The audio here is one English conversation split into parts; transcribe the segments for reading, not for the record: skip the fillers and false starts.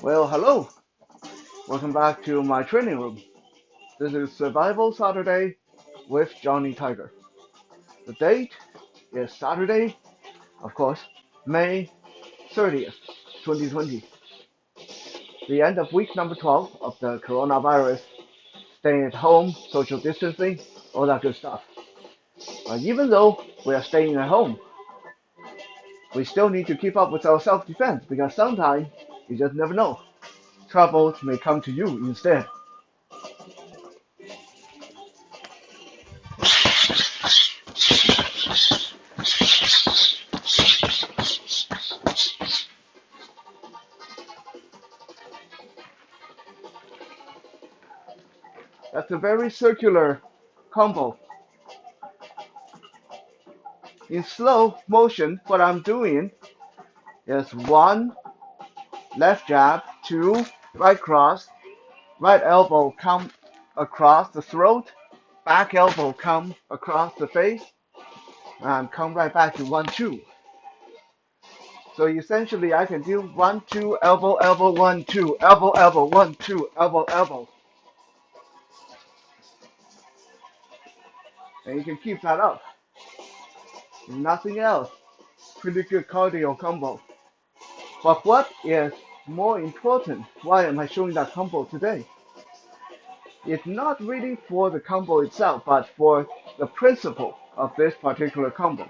Well, hello. Welcome back to my training room. This is Survival Saturday with Johnny Tiger. The date is Saturday, of course, May 30th, 2020. The end of week number 12 of the coronavirus, staying at home, social distancing, all that good stuff. But even though we are staying at home, we still need to keep up with our self-defense because sometimes you just never know. Troubles may come to you instead. That's a very circular combo. In slow motion, what I'm doing is one left jab, two right cross, right elbow come across the throat, back elbow come across the face, and come right back to 1, 2. So essentially, I can do 1, 2, elbow, elbow, 1, 2, elbow, elbow, 1, 2, elbow, elbow, and you can keep that up. Nothing else. Pretty good cardio combo. But what is more important? Why am I showing that combo today? It's not really for the combo itself, but for the principle of this particular combo.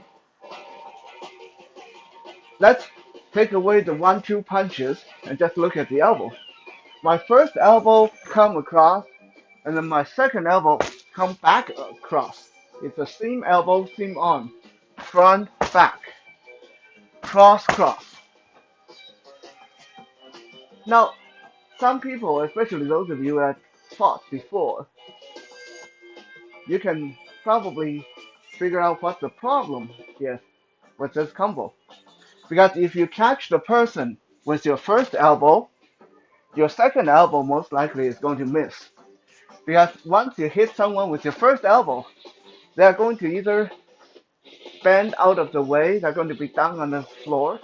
Let's take away the 1, 2 punches and just look at the elbow. My first elbow come across, and then my second elbow come back across. It's the same elbow, same arm, front, back, cross, cross. Now, some people, especially those of you that fought before, you can probably figure out what the problem is with this combo. Because if you catch the person with your first elbow, your second elbow most likely is going to miss. Because once you hit someone with your first elbow, they're going to either bend out of the way, they're going to be down on the floor.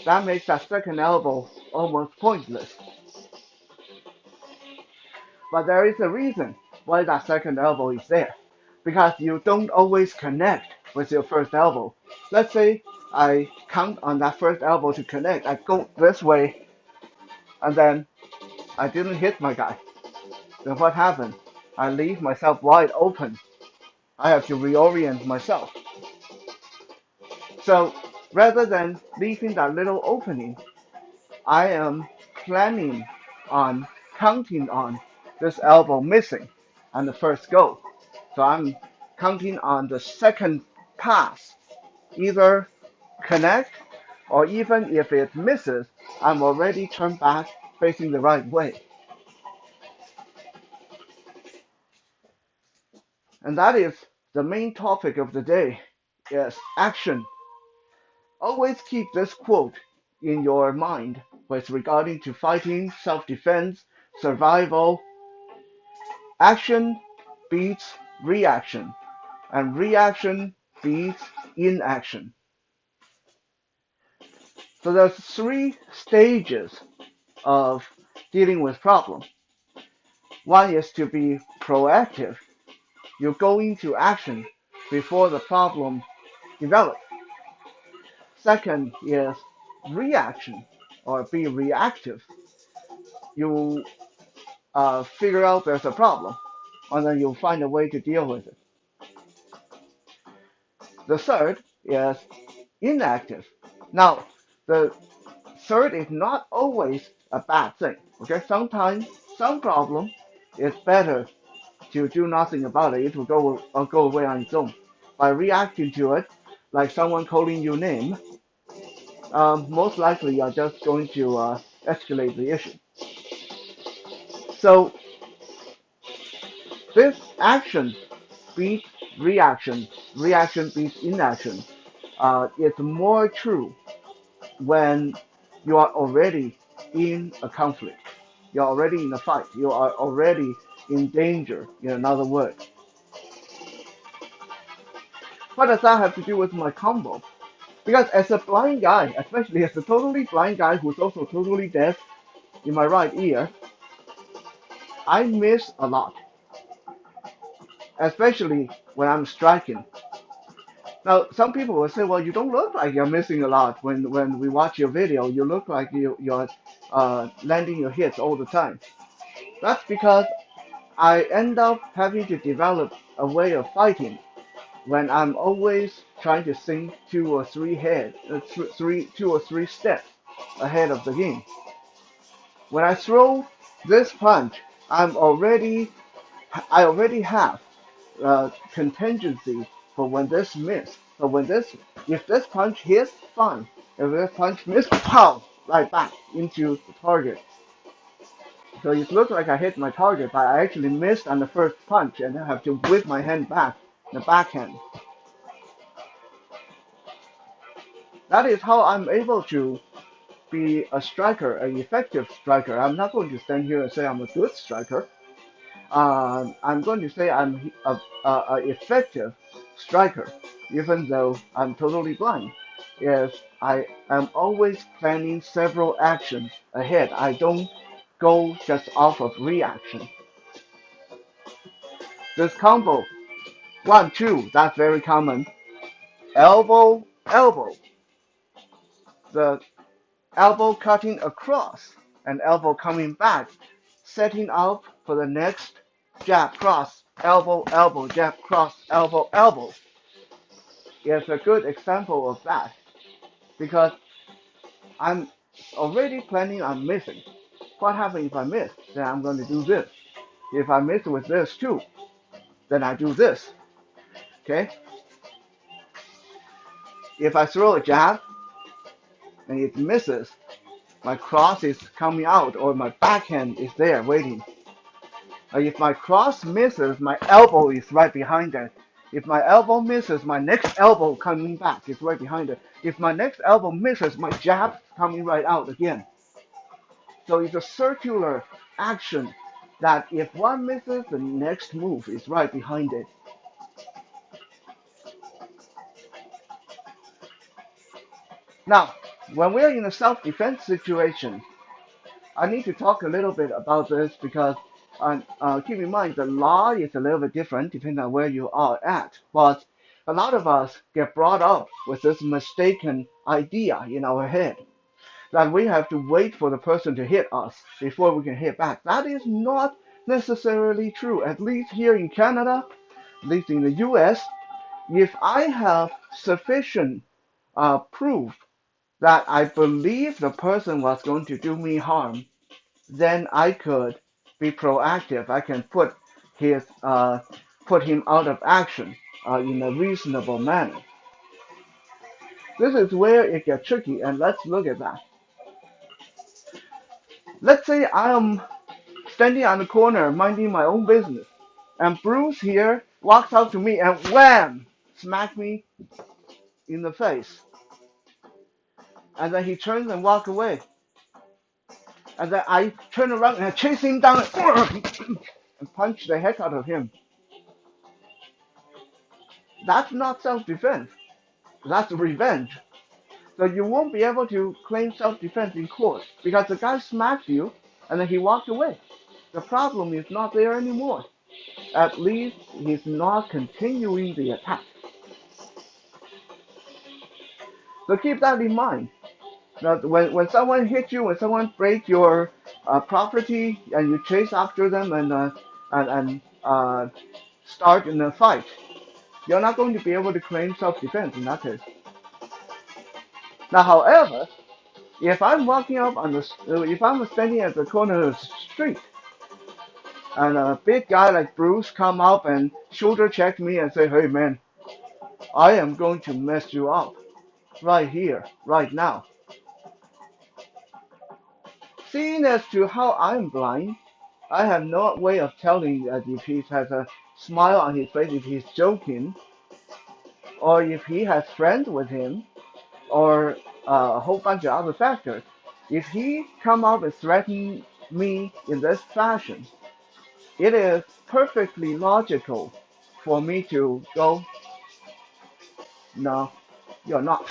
That makes that second elbow almost pointless. But there is a reason why that second elbow is there. Because you don't always connect with your first elbow. Let's say I count on that first elbow to connect. I go this way, and then I didn't hit my guy. Then what happened? I leave myself wide open. I have to reorient myself. So rather than leaving that little opening, I am planning on counting on this elbow missing on the first go. So I'm counting on the second pass, either connect or even if it misses, I'm already turned back facing the right way. And that is the main topic of the day is action. Always keep this quote in your mind with regarding to fighting, self-defense, survival. Action beats reaction, and reaction beats inaction. So there's three stages of dealing with problem. One is to be proactive. You go into action before the problem develops. Second is reaction or be reactive. You figure out there's a problem and then you find a way to deal with it. The third is inactive. Now, the third is not always a bad thing. Okay, sometimes some problem is better to do nothing about it. It will go away on its own. By reacting to it, like someone calling you name, most likely you're just going to escalate the issue. So this action beats reaction, reaction beats inaction. It's more true when you are already in a conflict. You're already in a fight. You are already in danger, in another word. What does that have to do with my combo? Because as a blind guy, especially as a totally blind guy who's also totally deaf, in my right ear, I miss a lot, especially when I'm striking. Now, some people will say, well, you don't look like you're missing a lot. When we watch your video, you look like you're landing your hits all the time. That's because I end up having to develop a way of fighting when I'm always trying to think two or three steps ahead of the game. When I throw this punch, I already have contingency for when this miss. So if this punch hits, fine. If this punch miss, pow, right back into the target. So it looks like I hit my target, but I actually missed on the first punch, and I have to whip my hand back, the backhand. That is how I'm able to be a striker, an effective striker. I'm not going to stand here and say I'm a good striker. I'm going to say I'm a effective striker, even though I'm totally blind. Is I am always planning several actions ahead. I don't go just off of reaction. This combo, 1, 2, that's very common. Elbow, elbow. The elbow cutting across and elbow coming back, setting up for the next jab cross, elbow, elbow, jab cross, elbow, elbow. Is a good example of that because I'm already planning on missing. What happens if I miss? Then I'm going to do this. If I miss with this too, then I do this. Okay? If I throw a jab and it misses, my cross is coming out or my backhand is there waiting. If my cross misses, my elbow is right behind it. If my elbow misses, my next elbow coming back is right behind it. If my next elbow misses, my jab coming right out again. So it's a circular action that if one misses, the next move is right behind it. Now, when we're in a self-defense situation, I need to talk a little bit about this because keep in mind the law is a little bit different depending on where you are at. But a lot of us get brought up with this mistaken idea in our head that we have to wait for the person to hit us before we can hit back. That is not necessarily true. At least here in Canada, at least in the US, if I have sufficient proof that I believe the person was going to do me harm, then I could be proactive. I can put him out of action in a reasonable manner. This is where it gets tricky, and let's look at that. Let's say I am standing on the corner minding my own business, and Bruce here walks up to me and wham, smack me in the face, and then he turns and walks away, and then I turn around and chase him down and punch the heck out of him. That's not self-defense. That's revenge. So you won't be able to claim self-defense in court because the guy smacked you and then he walked away. The problem is not there anymore. At least he's not continuing the attack. So keep that in mind. Now, when someone hits you, when someone breaks your property and you chase after them and start in a fight, you're not going to be able to claim self-defense in that case. Now, however, if I'm walking up on if I'm standing at the corner of the street and a big guy like Bruce come up and shoulder check me and say, "Hey man, I am going to mess you up right here, right now." Seeing as to how I'm blind, I have no way of telling that if he has a smile on his face, if he's joking, or if he has friends with him, or a whole bunch of other factors. If he come up and threaten me in this fashion, it is perfectly logical for me to go, no, you're not.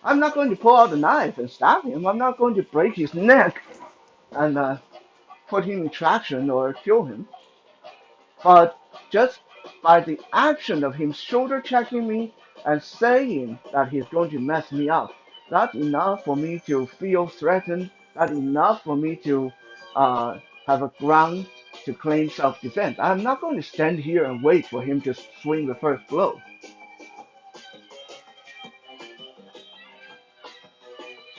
I'm not going to pull out a knife and stab him. I'm not going to break his neck and put him in traction or kill him. But just by the action of him shoulder checking me and saying that he's going to mess me up, that's enough for me to feel threatened. That's enough for me to uh, have a ground to claim self-defense. I'm not going to stand here and wait for him to swing the first blow.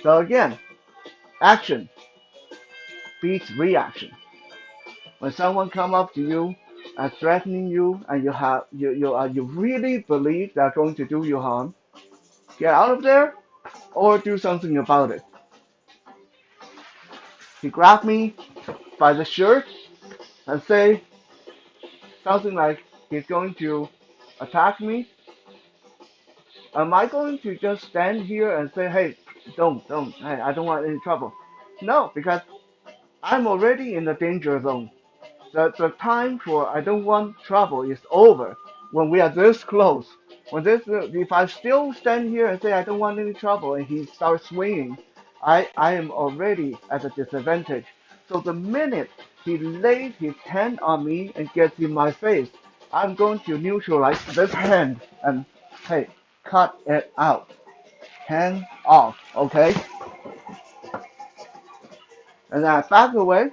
So again, action beats reaction. When someone come up to you and threatening you, and you really believe they're going to do you harm, get out of there or do something about it. He grabbed me by the shirt and say something like he's going to attack me. Am I going to just stand here and say, hey, don't, hey, I don't want any trouble? No, because I'm already in the danger zone. The time for I don't want trouble is over when we are this close. If I still stand here and say I don't want any trouble and he starts swinging, I am already at a disadvantage. So the minute he lays his hand on me and gets in my face, I'm going to neutralize this hand and hey, cut it out. Hand off, okay? And then I back away.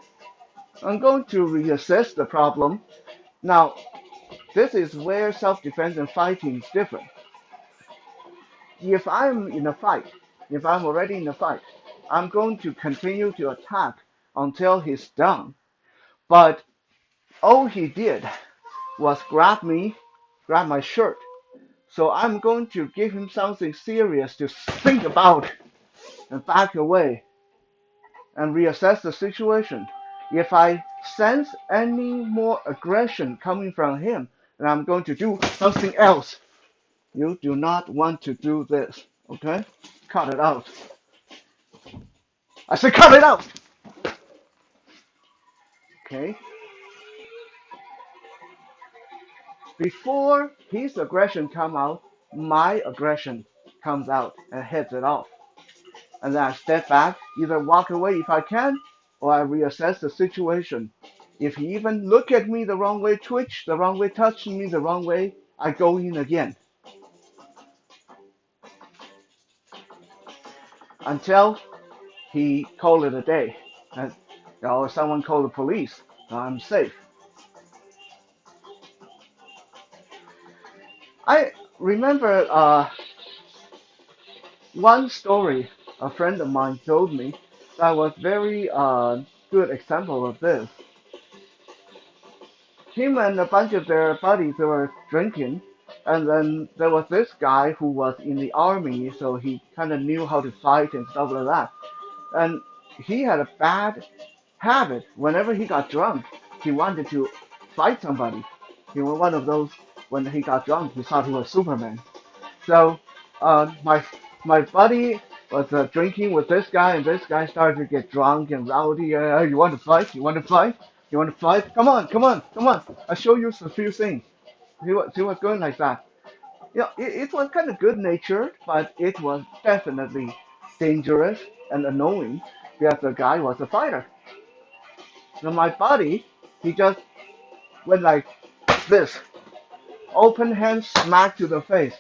I'm going to reassess the problem. Now, this is where self-defense and fighting is different. If I'm in a fight, if I'm already in a fight, I'm going to continue to attack until he's done. But all he did was grab my shirt. So I'm going to give him something serious to think about and back away and reassess the situation. If I sense any more aggression coming from him, then I'm going to do something else. You do not want to do this, okay? Cut it out. I said cut it out! Okay? Before his aggression comes out, my aggression comes out and heads it off. And then I step back, either walk away if I can, or I reassess the situation. If he even look at me the wrong way, twitch the wrong way, touch me the wrong way, I go in again. Until he call it a day. And, or someone call the police. I'm safe. I remember one story a friend of mine told me that was very good example of this. Him and a bunch of their buddies they were drinking, and then there was this guy who was in the army, so he kind of knew how to fight and stuff like that. And he had a bad habit. Whenever he got drunk, he wanted to fight somebody. He was one of those. When he got drunk, he thought he was Superman. So my buddy was drinking with this guy, and this guy started to get drunk and rowdy. You want to fight? You want to fight? You want to fight? Come on, come on, come on! I'll show you a few things. He was going like that. It was kind of good natured, but it was definitely dangerous and annoying because the guy was a fighter. Now my buddy, he just went like this, open hand smack to the face.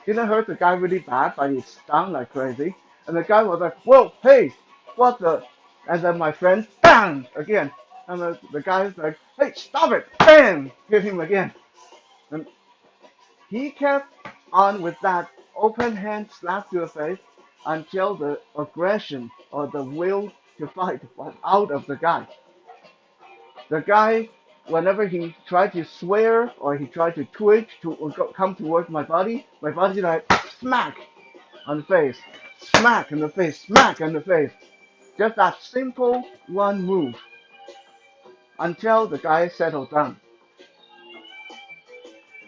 Didn't hurt the guy really bad, but he stung like crazy. And the guy was like, whoa, hey, what the? And then my friend, bang, again. And the guy's like, hey, stop it, bang, hit him again. And he kept on with that open hand slap to the face until the aggression or the will to fight was out of the guy. The guy, whenever he tried to swear or he tried to twitch to come towards my body like smack on the face, smack in the face, smack in the face. Just that simple one move until the guy settled down.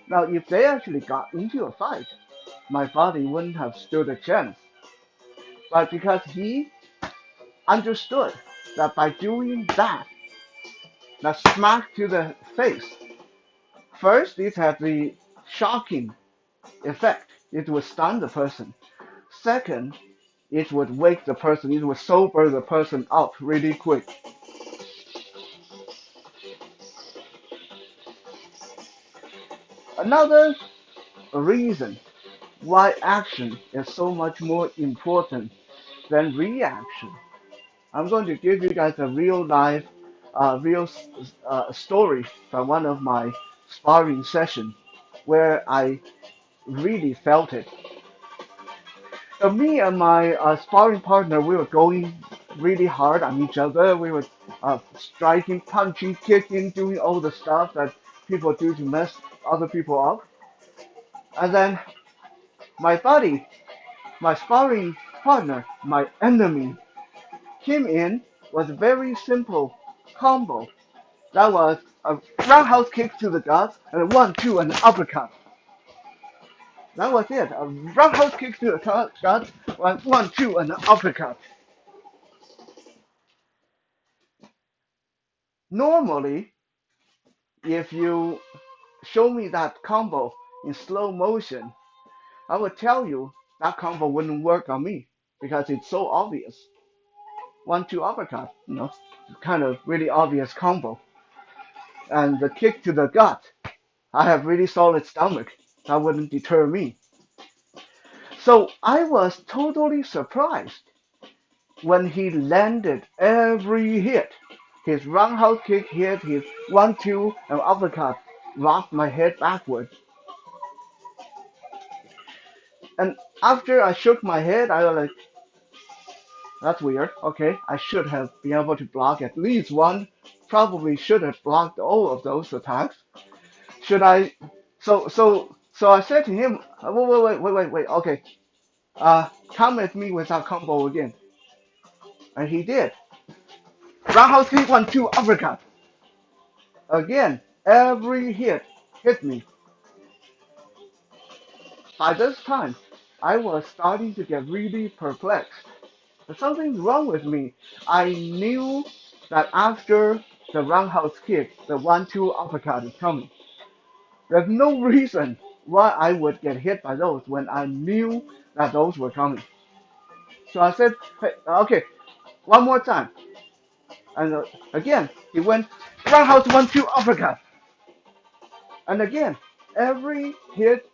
Now, if they actually got into a fight, my body wouldn't have stood a chance. But because he understood that by doing that smack to the face, first it had the shocking effect. It would stun the person. second, it would wake the person, it would sober the person up really quick. Another reason why action is so much more important than reaction. I'm going to give you guys a real life, story from one of my sparring sessions where I really felt it. So me and my sparring partner, we were going really hard on each other. We were striking, punching, kicking, doing all the stuff that people do to mess other people up. And then my buddy, my sparring partner, my enemy, came in with a very simple combo. That was a roundhouse kick to the gut and a 1-2 and an uppercut. That was it. A roundhouse kick to the gut, 1-2 and an uppercut. Normally, if you show me that combo in slow motion, I would tell you that combo wouldn't work on me because it's so obvious. 1-2 uppercut, kind of really obvious combo. And the kick to the gut, I have really solid stomach. That wouldn't deter me. So I was totally surprised when he landed every hit. His roundhouse kick hit, his 1-2 and uppercut rocked my head backward. And after I shook my head, I was like, that's weird. Okay, I should have been able to block at least one. Probably should have blocked all of those attacks. Should I? So I said to him, wait. Okay, come at me with that combo again. And he did. Roundhouse kick, 1-2 uppercut. Again, every hit me. By this time, I was starting to get really perplexed. Something's wrong with me. I knew that after the roundhouse kick, the 1-2 uppercut is coming. There's no reason why I would get hit by those when I knew that those were coming. So I said, hey, okay, one more time. And again, he went roundhouse 1-2 uppercut. And again, every hit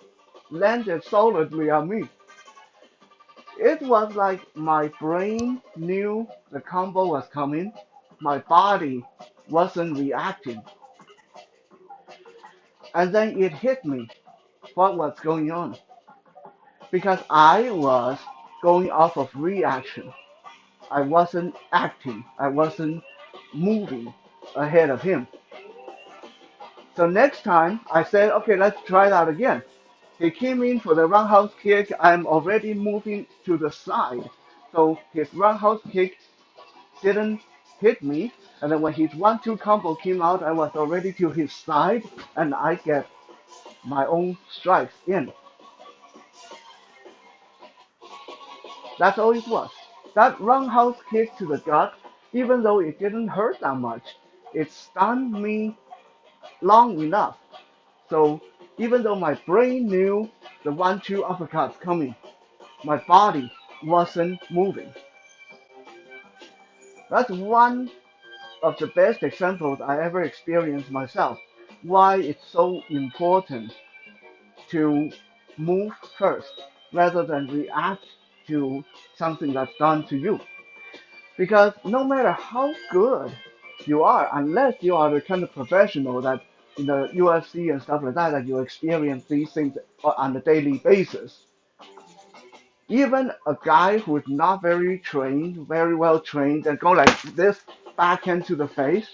landed solidly on me. It was like my brain knew the combo was coming. My body wasn't reacting. And then it hit me what was going on. Because I was going off of reaction. I wasn't acting. I wasn't moving ahead of him. So next time I said, okay, let's try that again. He came in for the roundhouse kick. I'm already moving to the side. So his roundhouse kick didn't hit me. And then when his 1-2 combo came out, I was already to his side and I get my own strikes in. That's all it was. That roundhouse kick to the gut, even though it didn't hurt that much, it stunned me long enough. So even though my brain knew the 1-2 uppercuts coming, my body wasn't moving. That's one of the best examples I ever experienced myself. Why it's so important to move first rather than react to something that's done to you. Because no matter how good you are, unless you are the kind of professional that in the UFC and stuff like that, that you experience these things on a daily basis, even a guy who is not very trained, very well trained, and go like this backhand to the face,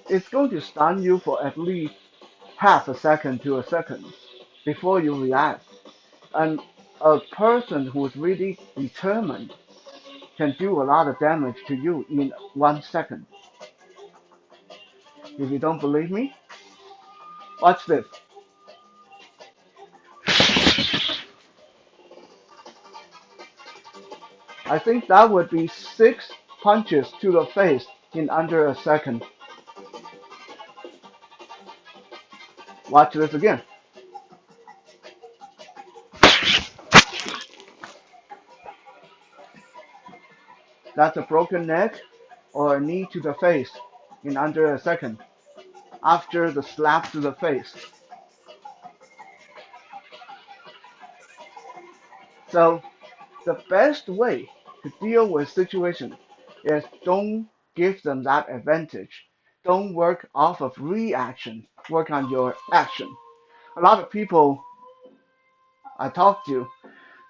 it's going to stun you for at least half a second to a second before you react. And a person who is really determined can do a lot of damage to you in 1 second. If you don't believe me, watch this. I think that would be 6 punches to the face in under a second. Watch this again. That's a broken neck or a knee to the face in under a second after the slap to the face. So the best way to deal with situations is don't give them that advantage. Don't work off of reaction. Work on your action. A lot of people I talk to,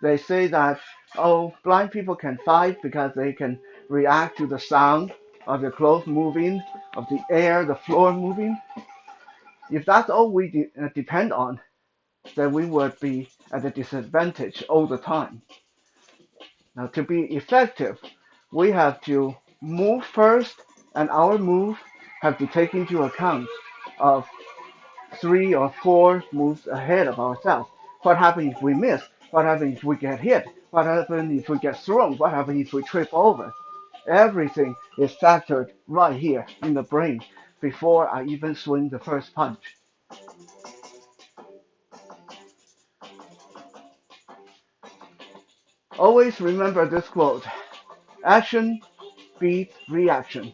they say that, oh, blind people can fight because they can react to the sound of your clothes moving, of the air, the floor moving. If that's all we depend on, then we would be at a disadvantage all the time. Now, to be effective, we have to move first, and our move have to take into account of 3 or 4 moves ahead of ourselves. What happens if we miss? What happens if we get hit? What happens if we get thrown? What happens if we trip over? Everything is factored right here in the brain before I even swing the first punch. Always remember this quote: action beats reaction.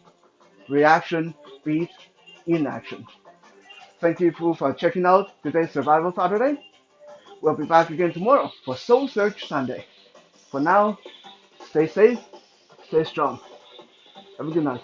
Reaction beats inaction. Thank you for checking out today's Survival Saturday. We'll be back again tomorrow for Soul Search Sunday. For now, stay safe, stay strong. Have a good night.